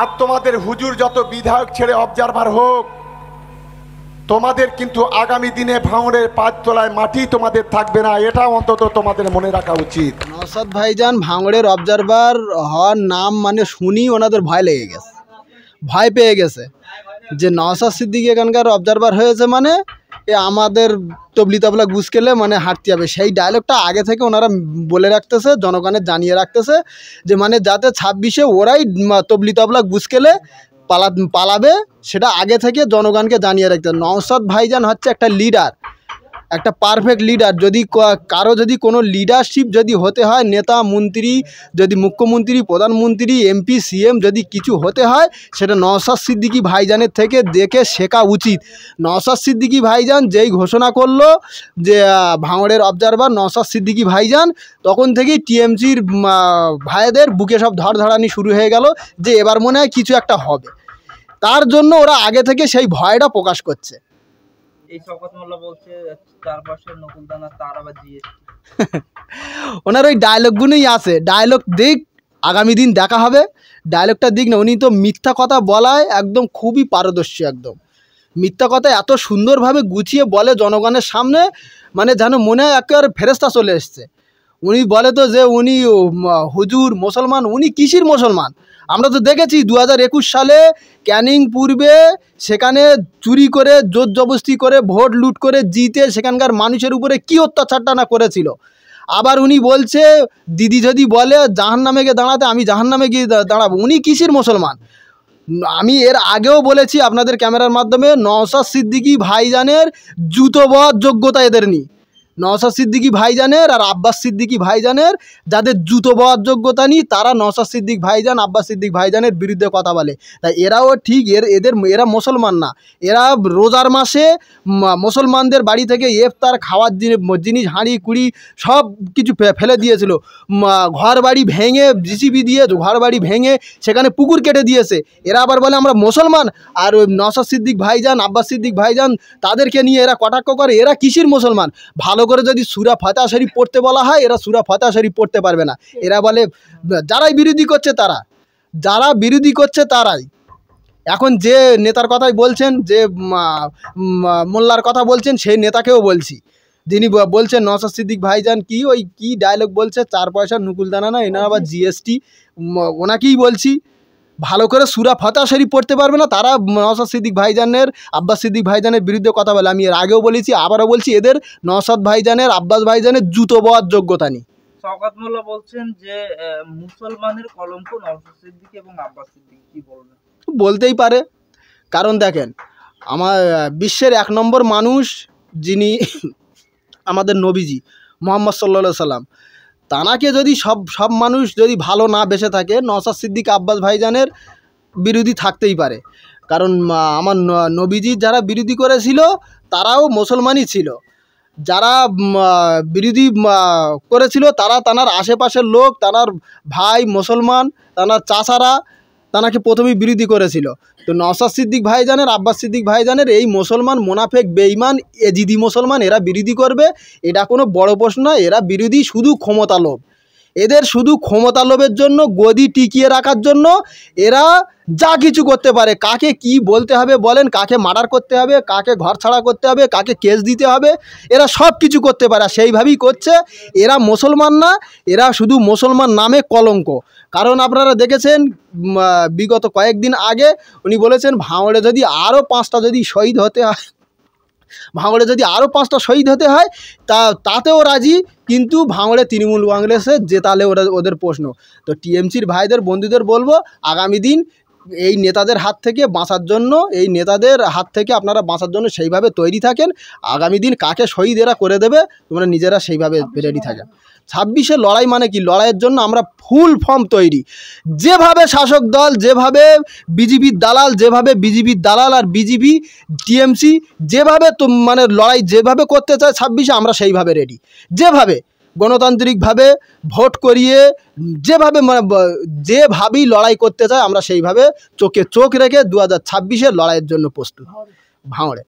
আর তোমাদের হুজুর যত বিধায়ক ছেড়ে অবজারভার হোক, তোমাদের কিন্তু আগামী দিনে ভাঙড়ের 5 তলায় মাটি তোমাদের থাকবে না, এটা অন্তত তোমাদের মনে রাখা উচিত। নওশাদ ভাইজান ভাঙড়ের অবজারভার হওয়ার নাম মানে শুনি ওনাদের ভয় লেগে গেছে, ভয় পেয়ে গেছে যে নওশাদ সিদ্দিকী এখানকার অবজারভার হয়েছে মানে এ আমাদের তবলি তবলা গুছকেলে মানে হাঁটতে হবে। সেই ডায়লগটা আগে থেকে ওনারা বলে রাখতেছে, জনগণের জানিয়ে রাখতেছে যে মানে যাতে 26-এ ওরাই তবলি তবলা গুছকেলে পালাবে, সেটা আগে থেকে জনগণকে জানিয়ে রাখতে। নওশাদ ভাইজান হচ্ছে একটা লিডার, একটা পারফেক্ট লিডার। যদি কারো যদি কোনো লিডারশিপ যদি হতে হয়, নেতা মন্ত্রী, যদি মুখ্যমন্ত্রী, প্রধানমন্ত্রী, এমপি, সিএম যদি কিছু হতে হয়, সেটা নওশাদ সিদ্দিকী ভাইজানের থেকে দেখে শেখা উচিত। নওশাদ সিদ্দিকী ভাইজান যেই ঘোষণা করলো যে ভাঙড়ের অবজারভার নওশাদ সিদ্দিকী ভাইজান, তখন থেকেই টিএমসির ভাইদের বুকে সব ধড়ধড়ানি শুরু হয়ে গেল যে এবার মনে হয় কিছু একটা হবে। তার জন্য ওরা আগে থেকে সেই ভয়টা প্রকাশ করছে। এই শওকত মোল্লা বলছে 4 পাশে নকুলদানা তার আবার জিএসটি। ওনার ওই ডায়লগগুলোই আছে, ডায়লগ দিক, আগামী দিন দেখা হবে। ডায়লগটা দিক না, উনি তো মিথ্যা কথা বলায় একদম খুবই পারদর্শী। একদম মিথ্যা কথা এত সুন্দরভাবে গুছিয়ে বলে জনগণের সামনে, মানে যেন মনে হয় একেবারে ফেরেস্তা চলে এসছে। উনি বলে তো যে উনি হুজুর মুসলমান, উনি কিসির মুসলমান? আমরা তো দেখেছি 2021 সালে ক্যানিং পূর্বে সেখানে চুরি করে জোর জবরদস্তি করে ভোট লুট করে জিতে সেখানকার মানুষের উপরে কী অত্যাচারটা না করেছিল। আবার উনি বলছে দিদি যদি বলে জাহান্নামে গিয়ে দাঁড়াতে, আমি জাহান্নামে গিয়ে দাঁড়াবো। উনি কিসির মুসলমান? আমি এর আগেও বলেছি আপনাদের ক্যামেরার মাধ্যমে, নওশাদ সিদ্দিকী ভাইজানের জুতো বওয়ার যোগ্যতা এদের নেই। নওশাদ সিদ্দিকী ভাইজানের আর আব্বাস সিদ্দিকী ভাইজানের যাদের জুতো বওয়ার যোগ্যতা নেই, তারা নওশাদ সিদ্দিক ভাইজান, আব্বাস সিদ্দিক ভাইজানের বিরুদ্ধে কথা বলে। তাই এরাও ঠিক এরা মুসলমান না। এরা রোজার মাসে মুসলমানদের বাড়ি থেকে ইফতার খাওয়ার জিনিস হাঁড়ি কুড়ি সব কিছু ফেলে দিয়েছিল। ঘর বাড়ি ভেঙে জিসিবি দিয়ে ঘর বাড়ি ভেঙে সেখানে পুকুর কেটে দিয়েছে। এরা আবার বলে আমরা মুসলমান। আর ওই নওশাদ সিদ্দিক ভাইজান, আব্বাস সিদ্দিক ভাইজান, তাদেরকে নিয়ে এরা কটাক্ষ করে। এরা কিসির মুসলমান? ভালো করে যদি সূরা ফাতিহা শরীফ পড়তে বলা হয়, এরা সূরা ফাতিহা শরীফ পড়তে পারবে না। এরা বলে যারাই বিরোধী করছে তারা, যারা বিরোধী করছে তারাই। এখন যে নেতার কথাই বলছেন, যে মোল্লার কথা বলছেন, সেই নেতাকেও বলছি, যিনি বলছেন নওশাদ সিদ্দিক ভাইজান কি ডায়লগ বলছে, 4 পয়সা নুকুলদানা না, এনার আবার জিএসটি। ওনাকেই বলছি ভালো করে সূরা ফাতিহা শরীফ পড়তে পারবে না তারা নওশাদ সিদ্দিক ভাইজানের, আব্বাস সিদ্দিক ভাইজানের বিরুদ্ধে কথা বলে। আমি এর আগেও বলেছি, আবারও বলছি, এদের নওশাদ ভাইজানের, আব্বাস ভাইজানের জুতো বওয়ার যোগ্যতা নেই। শওকত মোল্লা বলছেন যে মুসলমানের কলঙ্ক নওশাদ সিদ্দিকী এবং আব্বাস সিদ্দিকী, কি বলবেন? বলতেই পারে, কারণ দেখেন আমার বিশ্বের 1 নম্বর মানুষ যিনি আমাদের নবীজি মুহাম্মদ সাল্লাল্লাহু সাল্লাম, তানাকে যদি সব মানুষ যদি ভালো না বেসে থাকে, নওশাদ সিদ্দিক, আব্বাস ভাইজানের বিরোধী থাকতেই পারে। কারণ আমার নবীজির যারা বিরোধী করেছিল তারাও মুসলমানই ছিল। যারা বিরোধী করেছিল তারা তানার আশেপাশের লোক, তানার ভাই মুসলমান, তানার চাচারা তানাকে প্রথমেই বিরোধী করেছিল। তো নওশাদ সিদ্দিক ভাইজানের, আব্বাস সিদ্দিক ভাইজানের এই মুসলমান মোনাফেক বেঈমান এজিদি মুসলমান এরা বিরোধী করবে, এটা কোনো বড় প্রশ্ন নয়। এরা বিরোধী শুধু ক্ষমতা লোভ। এদের শুধু ক্ষমতা লোভের জন্য, গদি টিকিয়ে রাখার জন্য এরা যা কিছু করতে পারে। কাকে কি বলতে হবে বলেন, কাকে মার্ডার করতে হবে, কাকে ঘর ছাড়া করতে হবে, কাকে কেস দিতে হবে, এরা সব কিছু করতে পারে। সেইভাবেই করছে। এরা মুসলমান না, এরা শুধু মুসলমান নামে কলঙ্ক। কারণ আপনারা দেখেছেন বিগত কয়েকদিন আগে উনি বলেছেন ভাঙড়ে যদি আরও 5টা যদি শহীদ হতে হয়, ভাঙড়ে যদি আরও 5টা শহীদ হতে হয় তাতেও রাজি, কিন্তু ভাঙড়ে তৃণমূল কংগ্রেসে জেতালে ওদের প্রশ্ন। তো টিএমসির ভাইদের, বন্ধুদের বলবো, আগামী দিন এই নেতাদের হাত থেকে বাঁচার জন্য, এই নেতাদের হাত থেকে আপনারা বাঁচার জন্য সেইভাবে তৈরি থাকেন। আগামী দিন কাকে শহীদ এরা করে দেবে, তোমরা নিজেরা সেইভাবে রেডি থাকেন। 26-এ লড়াই মানে কি, লড়াইয়ের জন্য আমরা ফুল ফর্ম তৈরি। যেভাবে শাসক দল, যেভাবে বিজেপির দালাল আর বিজেপি টিএমসি যেভাবে মানে লড়াই যেভাবে করতে চায় 26-এ, আমরা সেইভাবে রেডি। যেভাবে গণতান্ত্রিকভাবে ভোট করিয়ে যেভাবেই লড়াই করতে চায়, আমরা সেইভাবে চোখে চোখ রেখে 2026-এর লড়াইয়ের জন্য প্রস্তুত ভাঙড়ে।